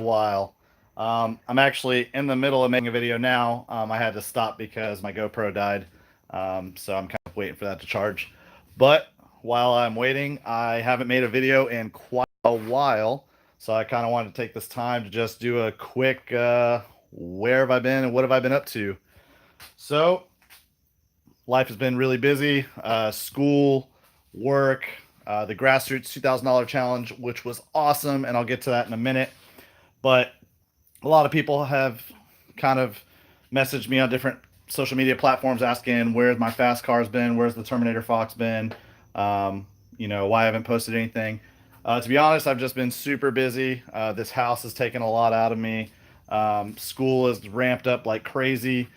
while. I'm actually in the middle of making a video now. I had to stop because my GoPro died, so I'm kind of waiting for that to charge. But while I'm waiting, I haven't made a video in quite a while, so I kind of wanted to take this time to just do a quick where have I been and what have I been up to. So life has been really busy. School, work, the grassroots $2,000 challenge, which was awesome, and I'll get to that in a minute. But a lot of people have kind of messaged me on different social media platforms asking where's my fast cars been, where's the Terminator Fox been, why I haven't posted anything. To be honest, I've just been super busy. This house has taken a lot out of me. School is ramped up like crazy.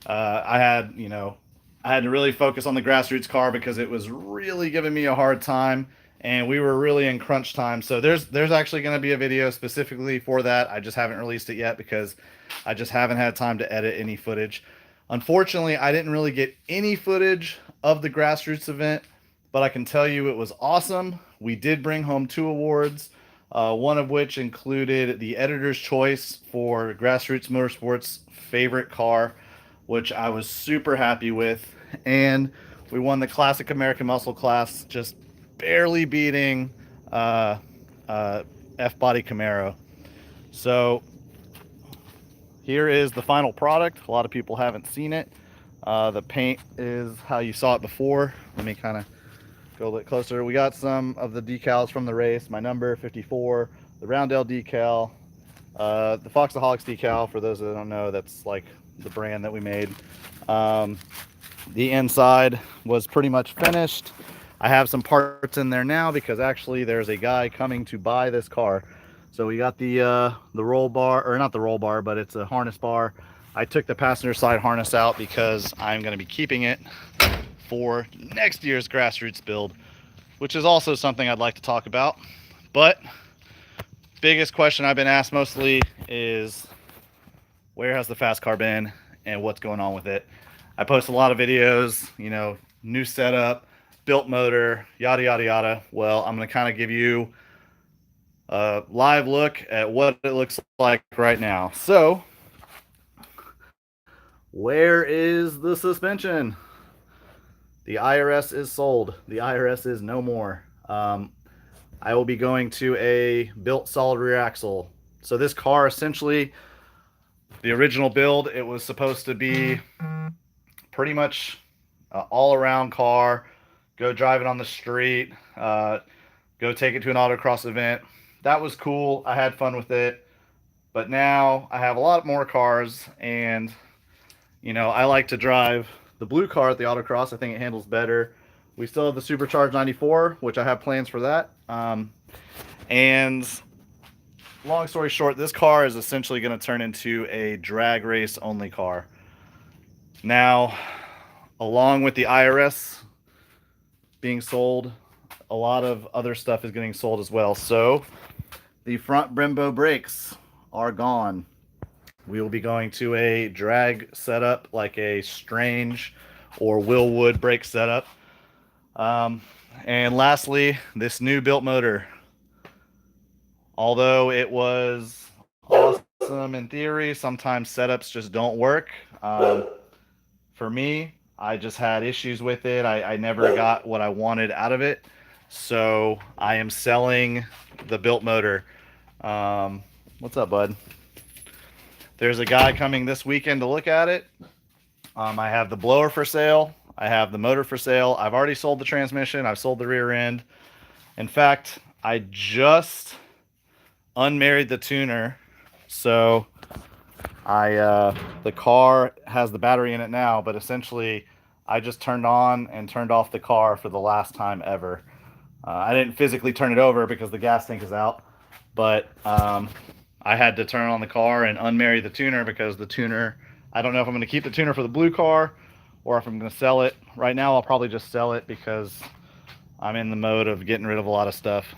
I had to really focus on the grassroots car because it was really giving me a hard time, and we were really in crunch time. So there's actually going to be a video specifically for that. I just haven't released it yet because I just haven't had time to edit any footage. Unfortunately, I didn't really get any footage of the grassroots event, but I can tell you it was awesome. We did bring home 2 awards, one of which included the editor's choice for Grassroots Motorsports favorite car, which I was super happy with. And we won the Classic American Muscle class, just barely beating uh, F Body Camaro. So here is the final product. A lot of people haven't seen it. The paint is how you saw it before. Let me kind of go a little closer. We got some of the decals from the race. My number 54, the Roundel decal, the Foxaholics decal. For those that don't know, that's like the brand that we made. The inside was pretty much finished. I have some parts in there now because actually there's a guy coming to buy this car. So we got the roll bar, or not the roll bar, but it's a harness bar. I took the passenger side harness out because I'm going to be keeping it for next year's grassroots build, which is also something I'd like to talk about. But biggest question I've been asked mostly is where has the fast car been and what's going on with it. I post a lot of videos, new setup, built motor, yada yada yada. Well, I'm going to kind of give you a live look at what it looks like right now. So where is the suspension? The IRS is sold. The IRS is no more. I will be going to a built solid rear axle. So this car, essentially, the original build, it was supposed to be pretty much an all-around car. Go drive it on the street. Go take it to an autocross event. That was cool. I had fun with it. But now I have a lot more cars, and I like to drive the blue car at the autocross. I think it handles better. We still have the Supercharged 94, which I have plans for that. And long story short, this car is essentially going to turn into a drag race only car. Now, along with the IRS being sold, a lot of other stuff is getting sold as well. So the front Brembo brakes are gone. We will be going to a drag setup, like a Strange or Willwood brake setup. And lastly, this new built motor. Although it was awesome in theory, sometimes setups just don't work. For me, I just had issues with it. I never got what I wanted out of it. So I am selling the built motor. What's up, bud? There's a guy coming this weekend to look at it. I have the blower for sale. I have the motor for sale. I've already sold the transmission. I've sold the rear end. In fact, I just unmarried the tuner. So the car has the battery in it now, but essentially I just turned on and turned off the car for the last time ever. I didn't physically turn it over because the gas tank is out, but I had to turn on the car and unmarry the tuner because the tuner, I don't know if I'm going to keep the tuner for the blue car or if I'm going to sell it. Right now I'll probably just sell it because I'm in the mode of getting rid of a lot of stuff.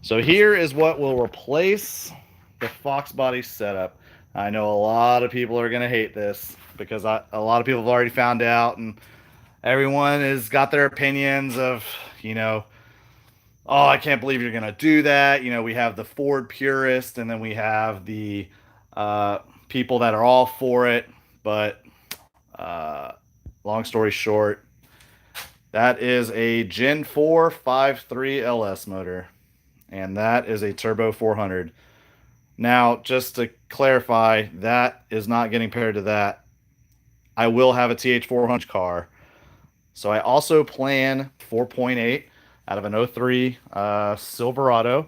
So here is what will replace the Fox body setup. I know a lot of people are going to hate this because a lot of people have already found out, and everyone has got their opinions of, oh, I can't believe you're gonna do that. You know, we have the Ford purist, and then we have the uh, people that are all for it. But uh, long story short, that is a Gen 4 5.3 LS motor, and that is a turbo 400. Now, just to clarify, that is not getting paired to that. I will have a TH400 car. So I also plan 4.8 out of an '03 Silverado.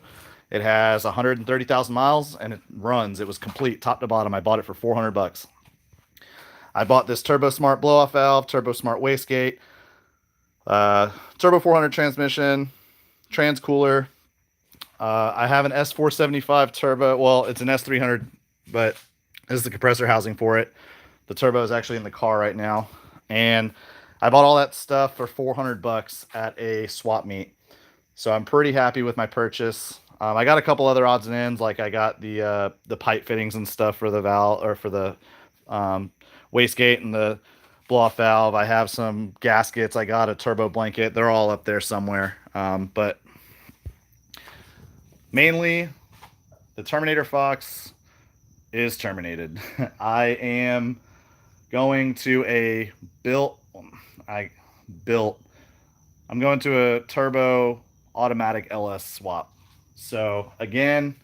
It has 130,000 miles and it runs. It was complete top to bottom. I bought it for 400 bucks. I bought this Turbo Smart blow off valve, Turbo Smart wastegate, Turbo 400 transmission, trans cooler. I have an S475 turbo. Well, it's an S300, but this is the compressor housing for it. The turbo is actually in the car right now. And I bought all that stuff for 400 bucks at a swap meet. So I'm pretty happy with my purchase. I got a couple other odds and ends, like I got the pipe fittings and stuff for the valve or for the um, wastegate and the blow off valve. I have some gaskets. I got a turbo blanket. They're all up there somewhere. But mainly, the Terminator Fox is terminated. I am going to a built. I built. I'm going to a turbo automatic LS swap. So again,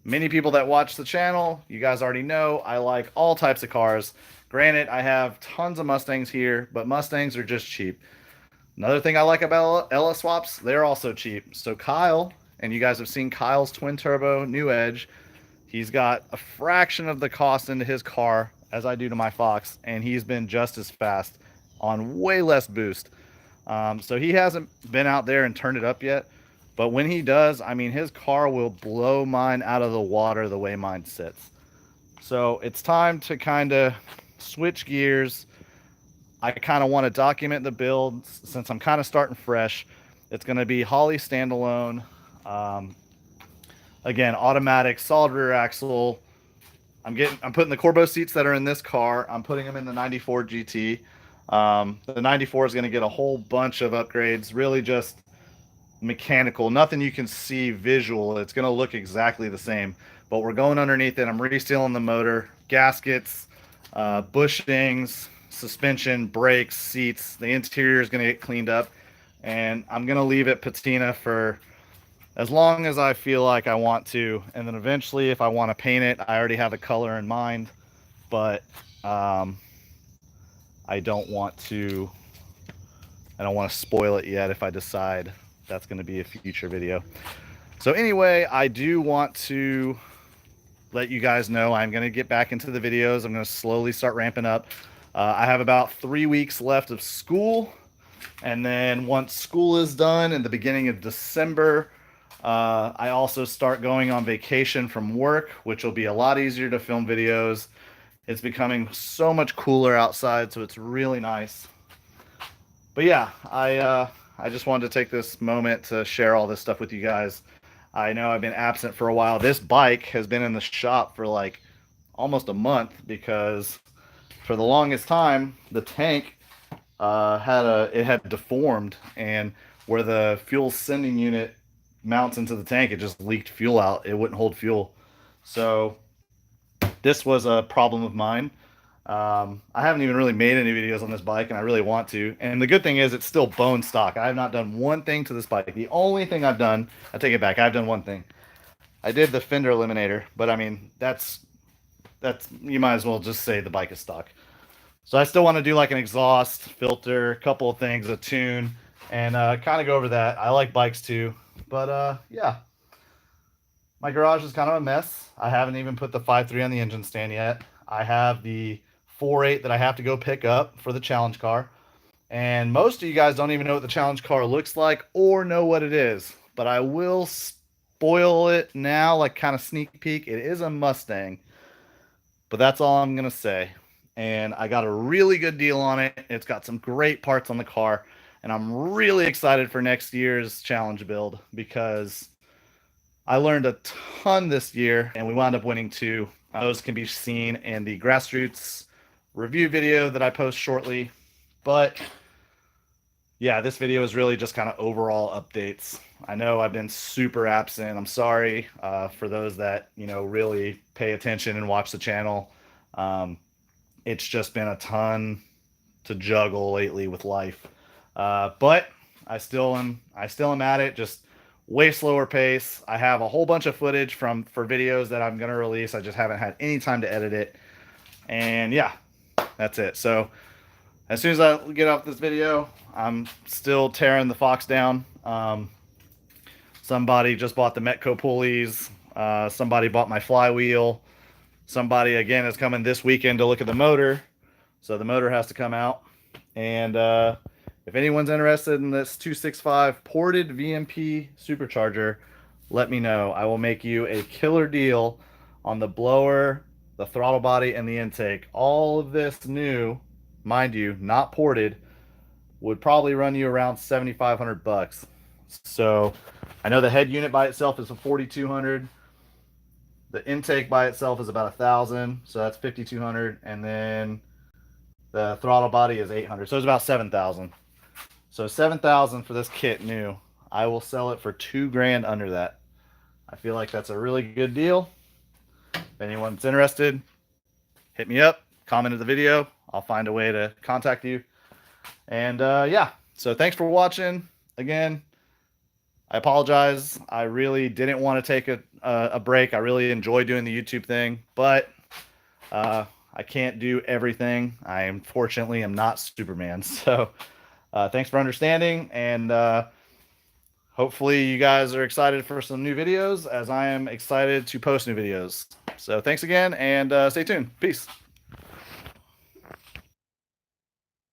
many people that watch the channel, you guys already know I like all types of cars. Granted, I have tons of Mustangs here, but Mustangs are just cheap. Another thing I like about LS swaps, they're also cheap. So Kyle, and you guys have seen Kyle's twin turbo New Edge, he's got a fraction of the cost into his car as I do to my Fox, and he's been just as fast on way less boost. So he hasn't been out there and turned it up yet, but when he does, I mean, his car will blow mine out of the water the way mine sits. So it's time to kind of switch gears. I kind of want to document the build since I'm kind of starting fresh. It's going to be Holley standalone. Again, automatic, solid rear axle. I'm putting the Corbeau seats that are in this car. I'm putting them in the 94 GT. The 94 is going to get a whole bunch of upgrades, really just mechanical, nothing you can see visual. It's going to look exactly the same, but we're going underneath it. I'm resealing the motor, gaskets, bushings, suspension, brakes, seats. The interior is going to get cleaned up, and I'm going to leave it patina for as long as I feel like I want to, and then eventually if I want to paint it, I already have a color in mind, but I don't want to spoil it yet if I decide that's going to be a future video. So anyway, I do want to let you guys know I'm going to get back into the videos. I'm going to slowly start ramping up. I have about 3 weeks left of school, and then once school is done in the beginning of December, I also start going on vacation from work, which will be a lot easier to film videos. It's becoming so much cooler outside, so it's really nice. But yeah, I just wanted to take this moment to share all this stuff with you guys. I know I've been absent for a while. This bike has been in the shop for like almost a month because for the longest time the tank had deformed, and where the fuel sending unit mounts into the tank, it just leaked fuel out. It wouldn't hold fuel. So this was a problem of mine. I haven't even really made any videos on this bike, and I really want to. And the good thing is it's still bone stock. I have not done one thing to this bike. The only thing I've done, I take it back, I've done one thing. I did the fender eliminator, but I mean, that's you might as well just say the bike is stock. So I still want to do like an exhaust filter, a couple of things, a tune, and kind of go over that. I like bikes too, but yeah. My garage is kind of a mess. I haven't even put the 5.3 on the engine stand yet. I have the 4.8 that I have to go pick up for the challenge car. And most of you guys don't even know what the challenge car looks like or know what it is. But I will spoil it now, like kind of sneak peek. It is a Mustang. But that's all I'm going to say. And I got a really good deal on it. It's got some great parts on the car. And I'm really excited for next year's challenge build because I learned a ton this year, and we wound up winning 2. Those can be seen in the Grassroots review video that I post shortly. But yeah, this video is really just kind of overall updates. I know I've been super absent. I'm sorry for those that, you know, really pay attention and watch the channel. Um, it's just been a ton to juggle lately with life. But I still am at it, just way slower pace. I have a whole bunch of footage for videos that I'm gonna release. I just haven't had any time to edit it. And yeah, that's it. So as soon as I get off this video, I'm still tearing the Fox down. Somebody just bought the Metco pulleys. Somebody bought my flywheel. Somebody again is coming this weekend to look at the motor. So the motor has to come out. And if anyone's interested in this 265 ported VMP supercharger, let me know. I will make you a killer deal on the blower, the throttle body, and the intake. All of this new, mind you, not ported, would probably run you around 7,500 bucks. So I know the head unit by itself is a 4,200. The intake by itself is about 1,000, so that's 5,200, and then the throttle body is 800, so it's about 7,000. So 7,000 for this kit new. I will sell it for $2,000 under that. I feel like that's a really good deal. If anyone's interested, hit me up, comment in the video. I'll find a way to contact you. And yeah, so thanks for watching. Again, I apologize. I really didn't want to take a break. I really enjoy doing the YouTube thing, but I can't do everything. I unfortunately am not Superman. So thanks for understanding, and hopefully you guys are excited for some new videos, as I am excited to post new videos. So thanks again, and stay tuned. Peace.